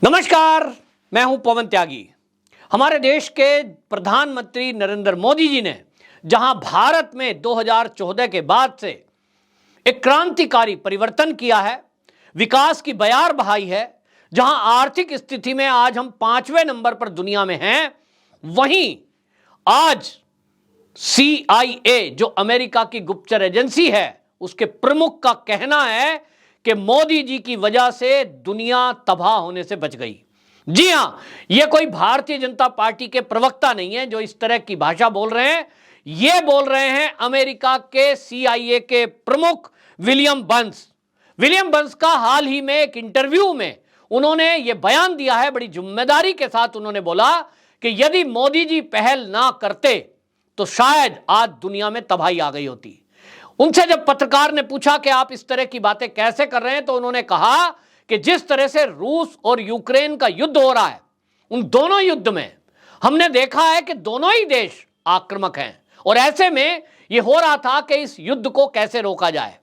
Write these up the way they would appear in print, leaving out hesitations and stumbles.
नमस्कार, मैं हूं पवन त्यागी। हमारे देश के प्रधानमंत्री नरेंद्र मोदी जी ने जहां भारत में 2014 के बाद से एक क्रांतिकारी परिवर्तन किया है, विकास की बयार बहाई है, जहां आर्थिक स्थिति में आज हम 5वें नंबर पर दुनिया में हैं, वहीं आज CIA जो अमेरिका की गुप्तचर एजेंसी है, उसके प्रमुख का कहना है कि मोदी जी की वजह से दुनिया तबाह होने से बच गई। जी हां, यह कोई भारतीय जनता पार्टी के प्रवक्ता नहीं है जो इस तरह की भाषा बोल रहे हैं। यह बोल रहे हैं अमेरिका के CIA के प्रमुख विलियम बर्न्स। विलियम बर्न्स का हाल ही में एक इंटरव्यू में उन्होंने यह बयान दिया है, बड़ी जिम्मेदारी के साथ उन्होंने बोला कि यदि मोदी जी पहल ना करते तो शायद आज दुनिया में तबाही आ गई होती। उनसे जब पत्रकार ने पूछा कि आप इस तरह की बातें कैसे कर रहे हैं, तो उन्होंने कहा कि जिस तरह से रूस और यूक्रेन का युद्ध हो रहा है, उन दोनों युद्ध में हमने देखा है कि दोनों ही देश आक्रामक हैं और ऐसे में यह हो रहा था कि इस युद्ध को कैसे रोका जाए।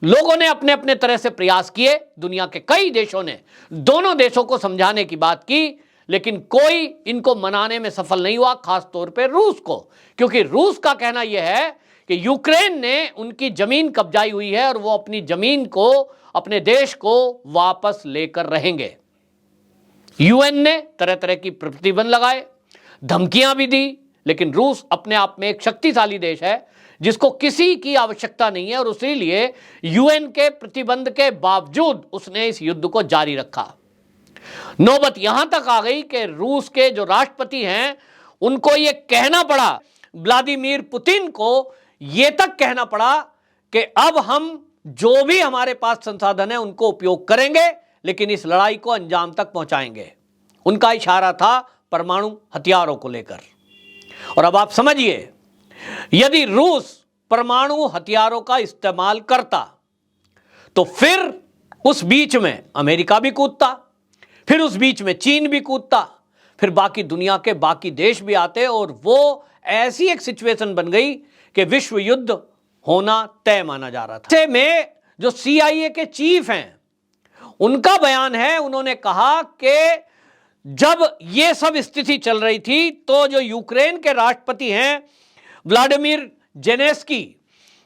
लोगों ने अपने अपने तरह से प्रयास किए, दुनिया के कई देशों ने दोनों देशों को समझाने की बात की, लेकिन कोई इनको मनाने में सफल नहीं हुआ, खास तौर पे रूस को, क्योंकि रूस का कहना यह है कि यूक्रेन ने उनकी जमीन कब्जाई हुई है और वो अपनी जमीन को, अपने देश को वापस लेकर रहेंगे। UN ने तरह तरह की प्रतिबंध लगाए, धमकियां भी दी, लेकिन रूस अपने आप में एक शक्तिशाली देश है जिसको किसी की आवश्यकता नहीं है और इसीलिए UN के प्रतिबंध के बावजूद उसने इस युद्ध को जारी रखा। नौबत यहां तक आ गई कि रूस के जो राष्ट्रपति हैं उनको यह कहना पड़ा, व्लादिमीर पुतिन को यह तक कहना पड़ा कि अब हम जो भी हमारे पास संसाधन है उनको उपयोग करेंगे, लेकिन इस लड़ाई को अंजाम तक पहुंचाएंगे। उनका इशारा था परमाणु हथियारों को लेकर। और अब आप समझिए, यदि रूस परमाणु हथियारों का इस्तेमाल करता तो फिर उस बीच में अमेरिका भी कूदता, फिर उस बीच में चीन भी कूदता, फिर बाकी दुनिया के बाकी देश भी आते और वो ऐसी एक सिचुएशन बन गई कि विश्व युद्ध होना तय माना जा रहा था। ऐसे में जो CIA के चीफ हैं, उनका बयान है, उन्होंने कहा कि जब ये सब स्थिति चल रही थी तो जो यूक्रेन के राष्ट्रपति हैं व्लादिमीर जेलेंस्की,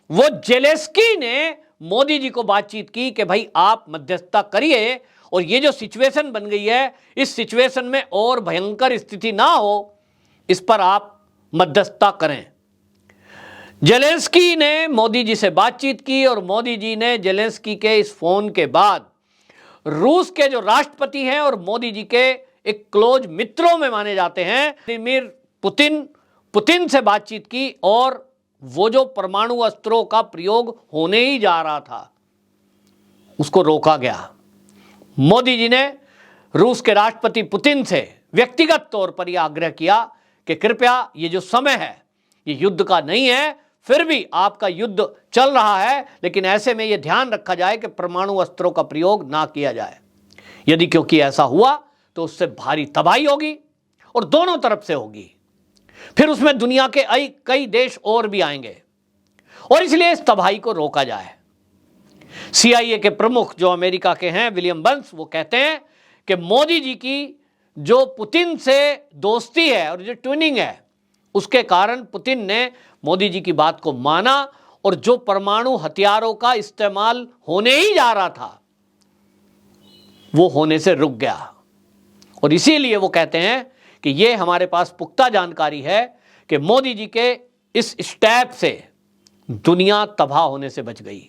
वो जेलेंस्की ने मोदी जी को बातचीत की कि भाई आप मध्यस्थता करिए और ये जो सिचुएशन बन गई है, इस सिचुएशन में और भयंकर स्थिति ना हो, इस पर आप मध्यस्थता करें। जेलेंस्की ने मोदी जी से बातचीत की और मोदी जी ने जेलेंस्की के इस फोन के बाद रूस के जो राष्ट्रपति हैं और मोदी जी के एक क्लोज मित्रों में माने जाते हैं व्लादिमीर पुतिन से बातचीत की और वो जो परमाणु अस्त्रों का प्रयोग होने ही जा रहा था उसको रोका गया। मोदी जी ने रूस के राष्ट्रपति पुतिन से व्यक्तिगत तौर पर यह आग्रह किया कि कृपया ये जो समय है ये युद्ध का नहीं है, फिर भी आपका युद्ध चल रहा है, लेकिन ऐसे में यह ध्यान रखा जाए कि परमाणु अस्त्रों का प्रयोग ना किया जाए। यदि क्योंकि ऐसा हुआ तो उससे भारी तबाही होगी और दोनों तरफ से होगी, फिर उसमें दुनिया के कई देश और भी आएंगे और इसलिए इस तबाही को रोका जाए। CIA के प्रमुख जो अमेरिका के हैं विलियम बर्न्स, वो कहते हैं कि मोदी जी की जो पुतिन से दोस्ती है और जो ट्विनिंग है, उसके कारण पुतिन ने मोदी जी की बात को माना और जो परमाणु हथियारों का इस्तेमाल होने ही जा रहा था वो होने से रुक गया। और इसीलिए वो कहते हैं कि ये हमारे पास पुख्ता जानकारी है कि मोदी जी के इस स्टेप से दुनिया तबाह होने से बच गई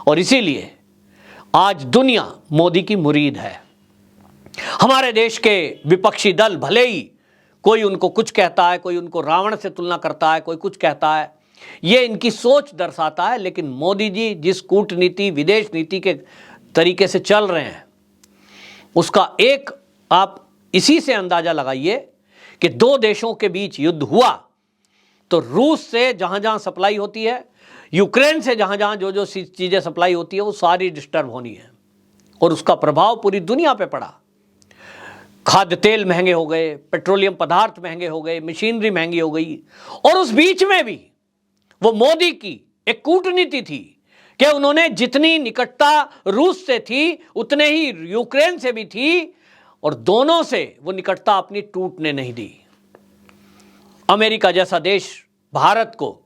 और इसीलिए आज दुनिया मोदी की मुरीद है। हमारे देश के विपक्षी दल भले ही कोई उनको कुछ कहता है, कोई उनको रावण से तुलना करता है, कोई कुछ कहता है, ये इनकी सोच दर्शाता है, लेकिन मोदी जी जिस कूटनीति, विदेश नीति के तरीके से चल रहे हैं उसका एक आप इसी से अंदाजा लगाइए कि दो देशों के बीच युद्ध हुआ तो रूस से जहां जहां सप्लाई होती है, यूक्रेन से जहां जहां जो जो चीजें सप्लाई होती है, वो सारी डिस्टर्ब होनी है और उसका प्रभाव पूरी दुनिया पे पड़ा। खाद्य तेल महंगे हो गए, पेट्रोलियम पदार्थ महंगे हो गए, मशीनरी महंगी हो गई और उस बीच में भी वो मोदी की एक कूटनीति थी कि उन्होंने जितनी निकटता रूस से थी उतने ही यूक्रेन से भी थी, और दोनों से वो निकटता अपनी टूटने नहीं दी। अमेरिका जैसा देश भारत को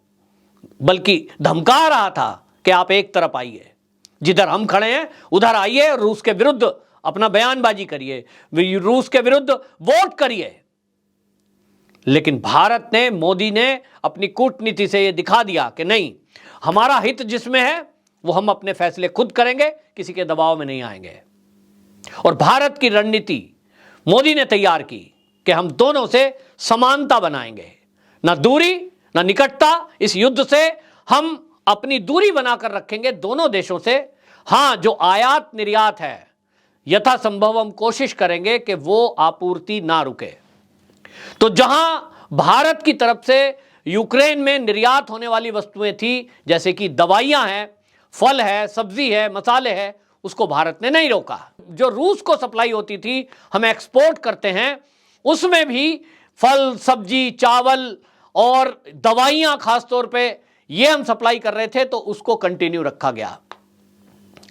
बल्कि धमका रहा था कि आप एक तरफ आइए, जिधर हम खड़े हैं उधर आइए और रूस के विरुद्ध अपना बयानबाजी करिए, रूस के विरुद्ध वोट करिए। लेकिन भारत ने, मोदी ने अपनी कूटनीति से यह दिखा दिया कि नहीं, हमारा हित जिसमें है वो हम अपने फैसले खुद करेंगे, किसी के दबाव में नहीं आएंगे। और भारत की रणनीति मोदी ने तैयार की कि हम दोनों से समानता बनाएंगे, ना दूरी ना निकटता। इस युद्ध से हम अपनी दूरी बनाकर रखेंगे दोनों देशों से। हां, जो आयात निर्यात है यथासंभव हम कोशिश करेंगे कि वो आपूर्ति ना रुके। तो जहां भारत की तरफ से यूक्रेन में निर्यात होने वाली वस्तुएं थी, जैसे कि दवाइयां हैं, फल है, सब्जी है, मसाले हैं, उसको भारत ने नहीं रोका। जो रूस को सप्लाई होती थी, हम एक्सपोर्ट करते हैं, उसमें भी फल, सब्जी, चावल और दवाइयां खासतौर पे ये हम सप्लाई कर रहे थे, तो उसको कंटिन्यू रखा गया।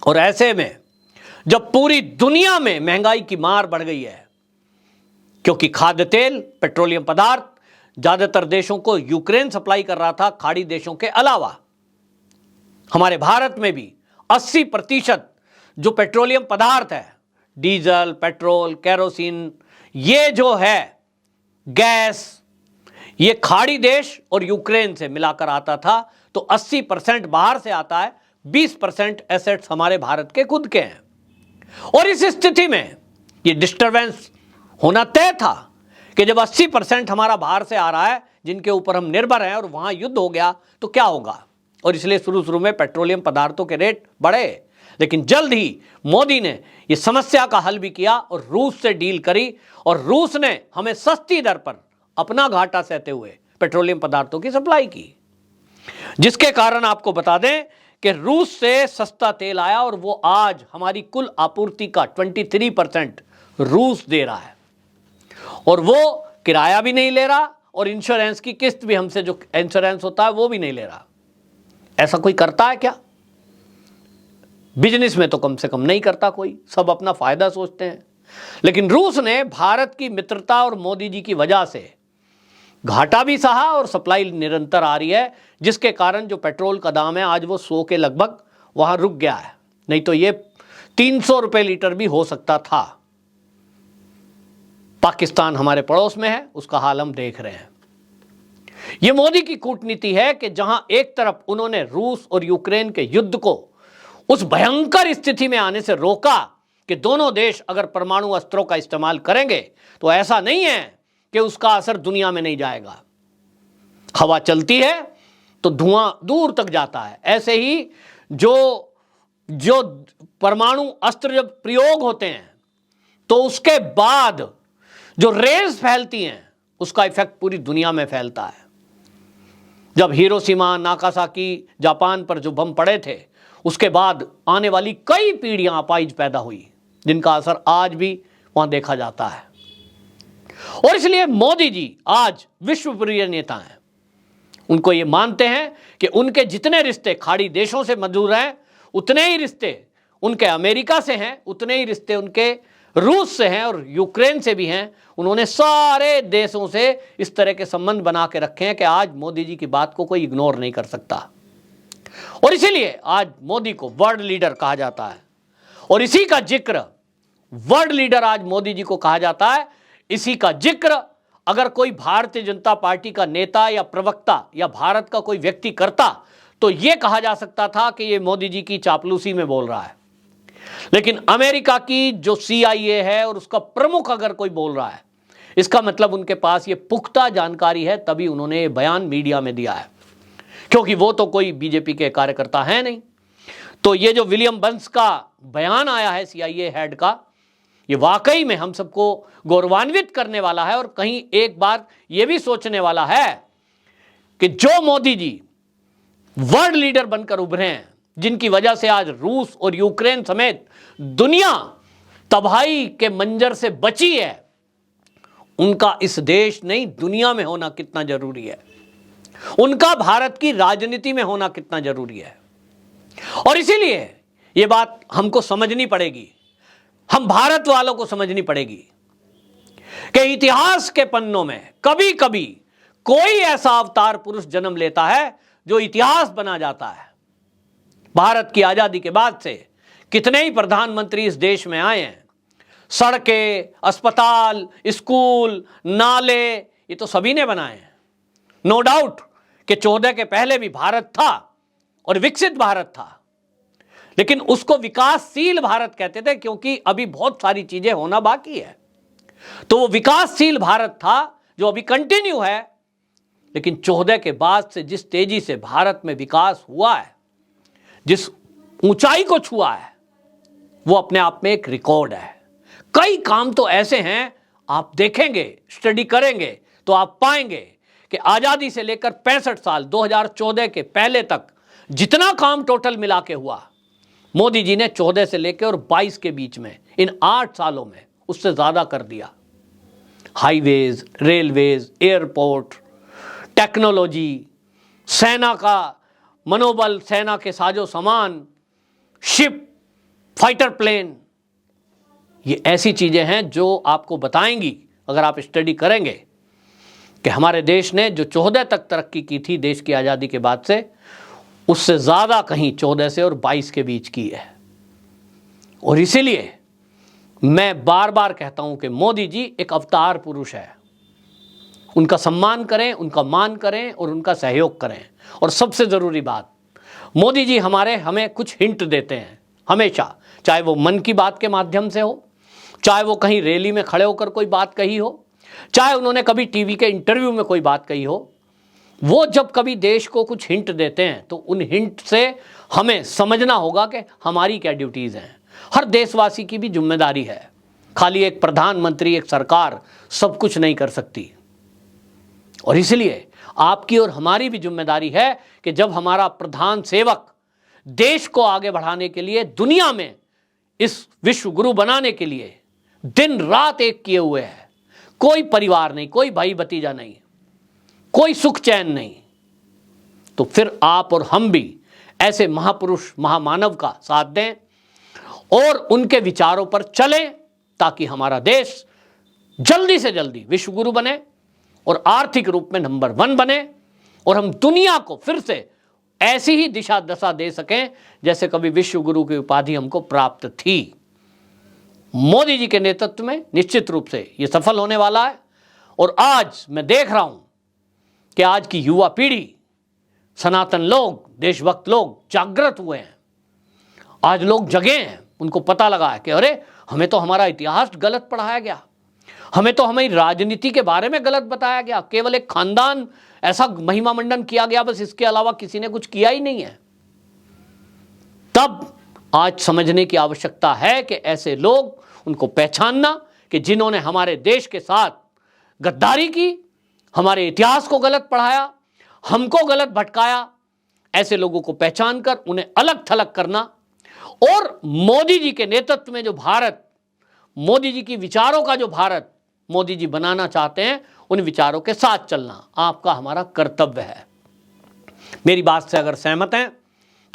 और ऐसे में जब पूरी दुनिया में महंगाई की मार बढ़ गई है, क्योंकि खाद्य तेल, पेट्रोलियम पदार्थ ज्यादातर देशों को यूक्रेन सप्लाई कर रहा था, खाड़ी देशों के अलावा। हमारे भारत में भी 80% जो पेट्रोलियम पदार्थ है, डीजल, पेट्रोल, केरोसिन, ये जो है गैस, ये खाड़ी देश और यूक्रेन से मिलाकर आता था। तो 80% बाहर से आता है, 20% एसेट्स हमारे भारत के खुद के हैं। और इस स्थिति में ये डिस्टरबेंस होना तय था कि जब 80% हमारा बाहर से आ रहा है, जिनके ऊपर हम निर्भर हैं, और वहां युद्ध हो गया तो क्या होगा। और इसलिए शुरू में पेट्रोलियम पदार्थों के रेट बढ़े, लेकिन जल्द ही मोदी ने यह समस्या का हल भी किया और रूस से डील करी, और रूस ने हमें सस्ती दर पर अपना घाटा सहते हुए पेट्रोलियम पदार्थों की सप्लाई की, जिसके कारण आपको बता दें कि रूस से सस्ता तेल आया और वो आज हमारी कुल आपूर्ति का 23% रूस दे रहा है। और वो किराया भी नहीं ले रहा, और इंश्योरेंस की किस्त भी हमसे जो इंश्योरेंस होता है वो भी नहीं ले रहा। ऐसा कोई करता है क्या? बिजनेस में तो कम से कम नहीं करता कोई, सब अपना फायदा सोचते हैं। लेकिन रूस ने भारत की मित्रता और मोदी जी की वजह से घाटा भी सहा और सप्लाई निरंतर आ रही है, जिसके कारण जो पेट्रोल का दाम है आज वो 100 के लगभग वहां रुक गया है, नहीं तो ये 300 रुपए लीटर भी हो सकता था। पाकिस्तान हमारे पड़ोस में है, उसका हाल हम देख रहे हैं। यह मोदी की कूटनीति है कि जहां एक तरफ उन्होंने रूस और यूक्रेन के युद्ध को उस भयंकर स्थिति में आने से रोका कि दोनों देश अगर परमाणु अस्त्रों का इस्तेमाल करेंगे तो ऐसा नहीं है कि उसका असर दुनिया में नहीं जाएगा। हवा चलती है तो धुआं दूर तक जाता है। ऐसे ही जो परमाणु अस्त्र जब प्रयोग होते हैं तो उसके बाद जो रेज फैलती हैं उसका इफेक्ट पूरी दुनिया में फैलता है। जब हिरोशिमा, नागासाकी, जापान पर जो बम पड़े थे, उसके बाद आने वाली कई पीढ़ियां अपाहिज पैदा हुई, जिनका असर आज भी वहां देखा जाता है। और इसलिए मोदी जी आज विश्वप्रिय नेता हैं। उनको ये मानते हैं कि उनके जितने रिश्ते खाड़ी देशों से मजबूत हैं, उतने ही रिश्ते उनके अमेरिका से हैं, उतने ही रिश्ते उनके रूस से हैं और यूक्रेन से भी हैं। उन्होंने सारे देशों से इस तरह के संबंध बना के रखे हैं कि आज मोदी जी की बात को कोई इग्नोर नहीं कर सकता। और इसीलिए आज मोदी को वर्ल्ड लीडर कहा जाता है। और इसी का जिक्र, वर्ल्ड लीडर आज मोदी जी को कहा जाता है, इसी का जिक्र अगर कोई भारतीय जनता पार्टी का नेता या प्रवक्ता या भारत का कोई व्यक्ति करता तो यह कहा जा सकता था कि यह मोदी जी की चापलूसी में बोल रहा है। लेकिन अमेरिका की जो CIA है और उसका प्रमुख अगर कोई बोल रहा है, इसका मतलब उनके पास ये पुख्ता जानकारी है, तभी उन्होंने ये बयान मीडिया में दिया है, क्योंकि वो तो कोई बीजेपी के कार्यकर्ता है नहीं। तो ये जो विलियम बंस का बयान आया है CIA हेड का, ये वाकई में हम सबको गौरवान्वित करने वाला है। और कहीं एक बार ये भी सोचने वाला है कि जो मोदी जी वर्ल्ड लीडर बनकर उभरे हैं, जिनकी वजह से आज रूस और यूक्रेन समेत दुनिया तबाही के मंजर से बची है, उनका इस देश नहीं दुनिया में होना कितना जरूरी है, उनका भारत की राजनीति में होना कितना जरूरी है। और इसीलिए ये बात हमको समझनी पड़ेगी, हम भारत वालों को समझनी पड़ेगी कि इतिहास के पन्नों में कभी कभी कोई ऐसा अवतार पुरुष जन्म लेता है जो इतिहास बना जाता है। भारत की आजादी के बाद से कितने ही प्रधानमंत्री इस देश में आए हैं। सड़कें, अस्पताल, स्कूल, नाले, ये तो सभी ने बनाए हैं। नो डाउट कि 14 के पहले भी भारत था और विकसित भारत था, लेकिन उसको विकासशील भारत कहते थे क्योंकि अभी बहुत सारी चीजें होना बाकी है। तो वो विकासशील भारत था जो अभी कंटिन्यू है, लेकिन 14 के बाद से जिस तेजी से भारत में विकास हुआ है, जिस ऊंचाई को छुआ है, वो अपने आप में एक रिकॉर्ड है। कई काम तो ऐसे हैं, आप देखेंगे, स्टडी करेंगे तो आप पाएंगे कि आजादी से लेकर 65 साल 2014 के पहले तक जितना काम टोटल मिला के हुआ, मोदी जी ने 14 से लेकर और 22 के बीच में इन 8 सालों में उससे ज्यादा कर दिया। हाईवेज, रेलवेज, एयरपोर्ट, टेक्नोलॉजी, सेना का मनोबल, सेना के साजो सामान, शिप, फाइटर प्लेन, ये ऐसी चीजें हैं जो आपको बताएंगी अगर आप स्टडी करेंगे कि हमारे देश ने जो 14 तक तरक्की की थी देश की आज़ादी के बाद से, उससे ज़्यादा कहीं 14 से और 22 के बीच की है। और इसीलिए मैं बार बार कहता हूं कि मोदी जी एक अवतार पुरुष है। उनका सम्मान करें, उनका मान करें और उनका सहयोग करें। और सबसे ज़रूरी बात, मोदी जी हमें कुछ हिंट देते हैं हमेशा, चाहे वो मन की बात के माध्यम से हो, चाहे वो कहीं रैली में खड़े होकर कोई बात कही हो, चाहे उन्होंने कभी टीवी के इंटरव्यू में कोई बात कही हो। वो जब कभी देश को कुछ हिंट देते हैं तो उन हिंट से हमें समझना होगा कि हमारी क्या ड्यूटीज़ हैं। हर देशवासी की भी जिम्मेदारी है, खाली एक प्रधानमंत्री, एक सरकार सब कुछ नहीं कर सकती। और इसलिए आपकी और हमारी भी जिम्मेदारी है कि जब हमारा प्रधान सेवक देश को आगे बढ़ाने के लिए, दुनिया में इस विश्व गुरु बनाने के लिए दिन रात एक किए हुए है, कोई परिवार नहीं, कोई भाई भतीजा नहीं, कोई सुख चैन नहीं, तो फिर आप और हम भी ऐसे महापुरुष, महामानव का साथ दें और उनके विचारों पर चलें ताकि हमारा देश जल्दी से जल्दी विश्व गुरु बने और आर्थिक रूप में नंबर 1 बने और हम दुनिया को फिर से ऐसी ही दिशा दशा दे सकें जैसे कभी विश्व गुरु की उपाधि हमको प्राप्त थी। मोदी जी के नेतृत्व में निश्चित रूप से ये सफल होने वाला है। और आज मैं देख रहा हूं कि आज की युवा पीढ़ी, सनातन लोग, देशभक्त लोग जागृत हुए हैं। आज लोग जगे हैं, उनको पता लगा है कि अरे हमें तो हमारा इतिहास गलत पढ़ाया गया, हमें तो हमारी राजनीति के बारे में गलत बताया गया, केवल एक खानदान ऐसा महिमा मंडन किया गया, बस इसके अलावा किसी ने कुछ किया ही नहीं है। तब आज समझने की आवश्यकता है कि ऐसे लोग, उनको पहचानना कि जिन्होंने हमारे देश के साथ गद्दारी की, हमारे इतिहास को गलत पढ़ाया, हमको गलत भटकाया, ऐसे लोगों को पहचान कर उन्हें अलग थलग करना और मोदी जी के नेतृत्व में जो भारत, मोदी जी की विचारों का जो भारत मोदी जी बनाना चाहते हैं, उन विचारों के साथ चलना आपका हमारा कर्तव्य है। मेरी बात से अगर सहमत हैं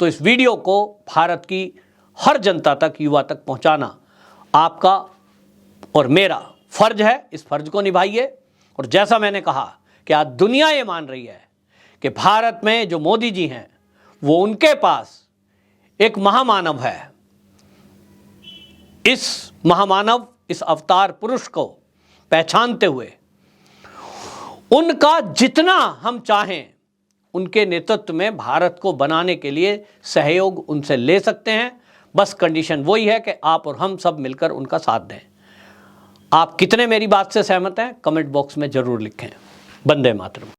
तो इस वीडियो को भारत की हर जनता तक, युवा तक पहुंचाना आपका और मेरा फर्ज है। इस फर्ज को निभाइए। और जैसा मैंने कहा कि आज दुनिया ये मान रही है कि भारत में जो मोदी जी हैं वो उनके पास एक महामानव है। इस महामानव, इस अवतार पुरुष को पहचानते हुए उनका जितना हम चाहें उनके नेतृत्व में भारत को बनाने के लिए सहयोग उनसे ले सकते हैं। बस कंडीशन वही है कि आप और हम सब मिलकर उनका साथ दें। आप कितने मेरी बात से सहमत हैं, कमेंट बॉक्स में जरूर लिखें। वंदे मातरम।